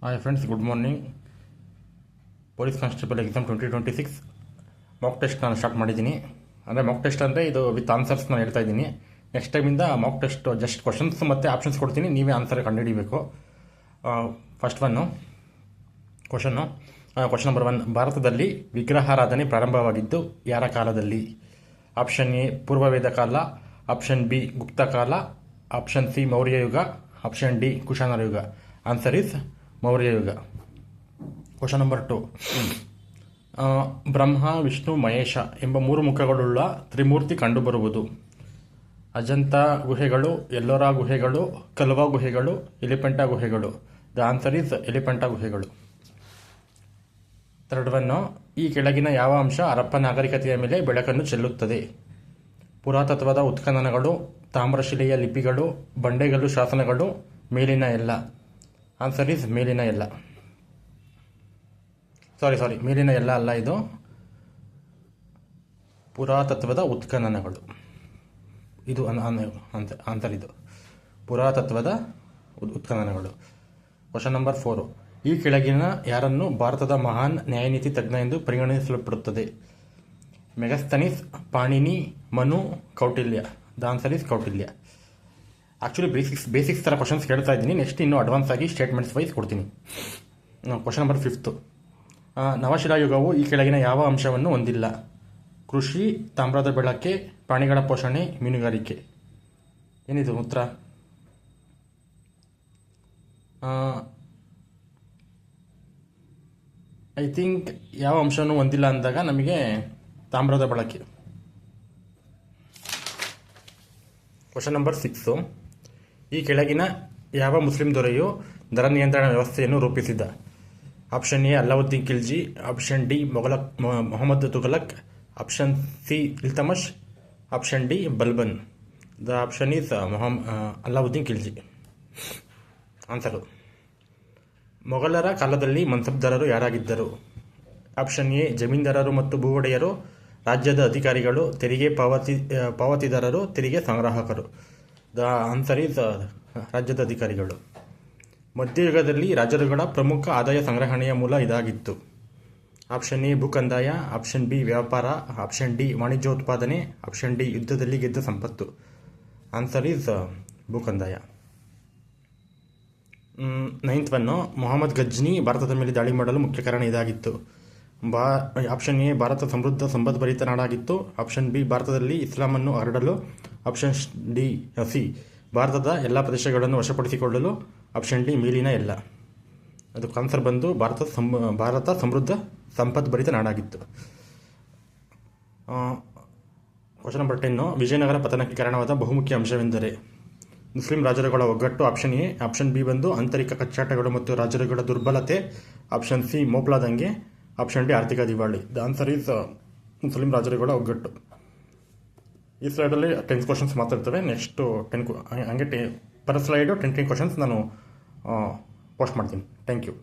Hi friends, good morning. Police constable exam 2026 mock test ನಾನು start ಮಾಡಿದ್ದೀನಿ. ಅಂದರೆ mock test ಅಂದರೆ ಇದು ವಿತ್ ಆನ್ಸರ್ಸ್ ನಾನು ಹೇಳ್ತಾ ಇದ್ದೀನಿ. ನೆಕ್ಸ್ಟ್ ಟೈಮಿಂದ ಮಾಕ್ ಟೆಸ್ಟ್ ಜಸ್ಟ್ ಕ್ವಶನ್ಸ್ ಮತ್ತು ಆಪ್ಷನ್ಸ್ ಕೊಡ್ತೀನಿ, ನೀವೇ ಆನ್ಸರ್ ಕಂಡುಹಿಡಿಬೇಕು. First question number 1. ಭಾರತದಲ್ಲಿ ವಿಗ್ರಹಾರಾಧನೆ ಪ್ರಾರಂಭವಾಗಿದ್ದು ಯಾರ ಕಾಲದಲ್ಲಿ? ಆಪ್ಷನ್ ಎ ಪೂರ್ವವೇದ ಕಾಲ, ಆಪ್ಷನ್ ಬಿ ಗುಪ್ತ ಕಾಲ, ಆಪ್ಷನ್ ಸಿ ಮೌರ್ಯ ಯುಗ, ಆಪ್ಷನ್ ಡಿ ಕುಶಾನರ ಯುಗ. ಆನ್ಸರ್ ಇಸ್ ಮೌರ್ಯ ಯುಗ. Question number 2. ಬ್ರಹ್ಮ, ವಿಷ್ಣು, ಮಹೇಶ ಎಂಬ 3 ಮುಖಗಳುಳ್ಳ ತ್ರಿಮೂರ್ತಿ ಕಂಡುಬರುವುದು? ಅಜಂತ ಗುಹೆಗಳು, ಎಲ್ಲೋರಾ ಗುಹೆಗಳು, ಕಲ್ವಾ ಗುಹೆಗಳು, ಎಲಿಫೆಂಟಾ ಗುಹೆಗಳು. ದ ಆನ್ಸರ್ ಇಸ್ ಎಲಿಫೆಂಟಾ ಗುಹೆಗಳು. Third one. ಈ ಕೆಳಗಿನ ಯಾವ ಅಂಶ ಹರಪ್ಪ ನಾಗರಿಕತೆಯ ಮೇಲೆ ಬೆಳಕನ್ನು ಚೆಲ್ಲುತ್ತದೆ? ಪುರಾತತ್ವದ ಉತ್ಖನನಗಳು, ತಾಮ್ರಶಿಲೆಯ ಲಿಪಿಗಳು, ಬಂಡೆಗಲ್ಲು ಶಾಸನಗಳು, ಮೇಲಿನ ಎಲ್ಲ. ಆನ್ಸರ್ ಈಸ್ ಮೇಲಿನ ಎಲ್ಲ. ಸಾರಿ ಮೇಲಿನ ಎಲ್ಲ ಅಲ್ಲ, ಇದು ಪುರಾತತ್ವದ ಉತ್ಖನನಗಳು. ಇದು ಆನ್ಸರ್ ಇದು ಪುರಾತತ್ವದ ಉತ್ಖನನಗಳು. Question number 4. ಈ ಕೆಳಗಿನ ಯಾರನ್ನು ಭಾರತದ ಮಹಾನ್ ನ್ಯಾಯನೀತಿ ತಜ್ಞ ಎಂದು ಪರಿಗಣಿಸಲ್ಪಡುತ್ತದೆ? Megasthenes, Panini, Manu, Kautilya. The answer is Kautilya. Actually basics ಥರ ಕ್ವಶನ್ಸ್ ಕೇಳ್ತಾ ಇದ್ದೀನಿ. ನೆಕ್ಸ್ಟ್ ಇನ್ನೂ ಅಡ್ವಾನ್ಸ್ ಆಗಿ ಸ್ಟೇಟ್ಮೆಂಟ್ಸ್ ವೈಸ್ ಕೊಡ್ತೀನಿ. Question number 5. ನವಶಿಲಾಯುಗವು ಈ ಕೆಳಗಿನ ಯಾವ ಅಂಶವನ್ನು ಹೊಂದಿಲ್ಲ? ಕೃಷಿ, ತಾಮ್ರದ ಬೆಳಕೆ, ಪ್ರಾಣಿಗಳ ಪೋಷಣೆ, ಮೀನುಗಾರಿಕೆ. ಏನಿದು ಉತ್ತರ? ಐ ಥಿಂಕ್ ಯಾವ ಅಂಶವನ್ನು ಹೊಂದಿಲ್ಲ ಅಂದಾಗ ನಮಗೆ ತಾಮ್ರದ ಬಳಕೆ. Question number 6. ಈ ಕೆಳಗಿನ ಯಾವ ಮುಸ್ಲಿಂ ದೊರೆಯು ದರ ನಿಯಂತ್ರಣ ವ್ಯವಸ್ಥೆಯನ್ನು ರೂಪಿಸಿದ? Option A Alauddin Khilji, option D Mohammad Tughlaq, option C Iltutmish, option D Balban. The option is Alauddin Khilji. Answer: ಮೊಘಲರ ಕಾಲದಲ್ಲಿ ಮನ್ಸಬ್ದಾರರು ಯಾರಾಗಿದ್ದರು? ಆಪ್ಷನ್ ಎ ಜಮೀನ್ದಾರರು ಮತ್ತು ಭೂ ಒಡೆಯರು, ರಾಜ್ಯದ ಅಧಿಕಾರಿಗಳು, ತೆರಿಗೆ ಪಾವತಿದಾರರು, ತೆರಿಗೆ ಸಂಗ್ರಾಹಕರು. ದ ಆನ್ಸರ್ ಈಸ್ ರಾಜ್ಯದ ಅಧಿಕಾರಿಗಳು. ಮಧ್ಯಯುಗದಲ್ಲಿ ರಾಜರುಗಳ ಪ್ರಮುಖ ಆದಾಯ ಸಂಗ್ರಹಣೆಯ ಮೂಲ ಇದಾಗಿತ್ತು. ಆಪ್ಷನ್ ಎ ಭೂಕಂದಾಯ, ಆಪ್ಷನ್ ಬಿ ವ್ಯಾಪಾರ, ಆಪ್ಷನ್ ಡಿ ವಾಣಿಜ್ಯೋತ್ಪಾದನೆ, ಆಪ್ಷನ್ ಡಿ ಯುದ್ಧದಲ್ಲಿ ಗೆದ್ದ ಸಂಪತ್ತು. ಆನ್ಸರ್ ಈಸ್ ಭೂಕಂದಾಯ. 9th one. ಮೊಹಮ್ಮದ್ ಗಜ್ನಿ ಭಾರತದ ಮೇಲೆ ದಾಳಿ ಮಾಡಲು ಮುಖ್ಯ ಕಾರಣ ಇದಾಗಿತ್ತು. ಆಪ್ಷನ್ ಎ ಭಾರತ ಸಮೃದ್ಧ ಸಂಪದ್ಭರಿತ ನಾಡಾಗಿತ್ತು, ಆಪ್ಷನ್ ಬಿ ಭಾರತದಲ್ಲಿ ಇಸ್ಲಾಮನ್ನು ಹರಡಲು, ಆಪ್ಷನ್ ಸಿ ಭಾರತದ ಎಲ್ಲ ಪ್ರದೇಶಗಳನ್ನು ವಶಪಡಿಸಿಕೊಳ್ಳಲು, ಆಪ್ಷನ್ ಡಿ ಮೇಲಿನ ಎಲ್ಲ. ಅದಕ್ಕೆ ಆನ್ಸರ್ ಬಂದು ಭಾರತ ಸಮೃದ್ಧ ಸಂಪದ್ಭರಿತ ನಾಡಾಗಿತ್ತು. Question number 10. ವಿಜಯನಗರ ಪತನಕ್ಕೆ ಕಾರಣವಾದ ಬಹುಮುಖ್ಯ ಅಂಶವೆಂದರೆ? ಮುಸ್ಲಿಂ ರಾಜರುಗಳ ಒಗ್ಗಟ್ಟು, ಆಪ್ಷನ್ ಎ. ಆಪ್ಷನ್ ಬಿ ಬಂದು ಆಂತರಿಕ ಕಚ್ಚಾಟಗಳು ಮತ್ತು ರಾಜರುಗಳ ದುರ್ಬಲತೆ, ಆಪ್ಷನ್ ಸಿ ಮೋಪ್ಲಾ ದಂಗೆ, ಆಪ್ಷನ್ ಡಿ ಆರ್ಥಿಕ ದಿವಾಳಿ. ದ ಆನ್ಸರ್ ಈಸ್ ಮುಸ್ಲಿಂ ರಾಜರುಗಳ ಒಗ್ಗಟ್ಟು. ಈ ಸ್ಲೈಡಲ್ಲಿ 10 ಕ್ವಶನ್ಸ್ ಮಾತಾಡ್ತವೆ. ನೆಕ್ಸ್ಟು 10 ಹಂಗೆ ಪರ್ ಸ್ಲೈಡು 10 ಕ್ವಶನ್ಸ್ ನಾನು ಪೋಸ್ಟ್ ಮಾಡ್ತೀನಿ. Thank you.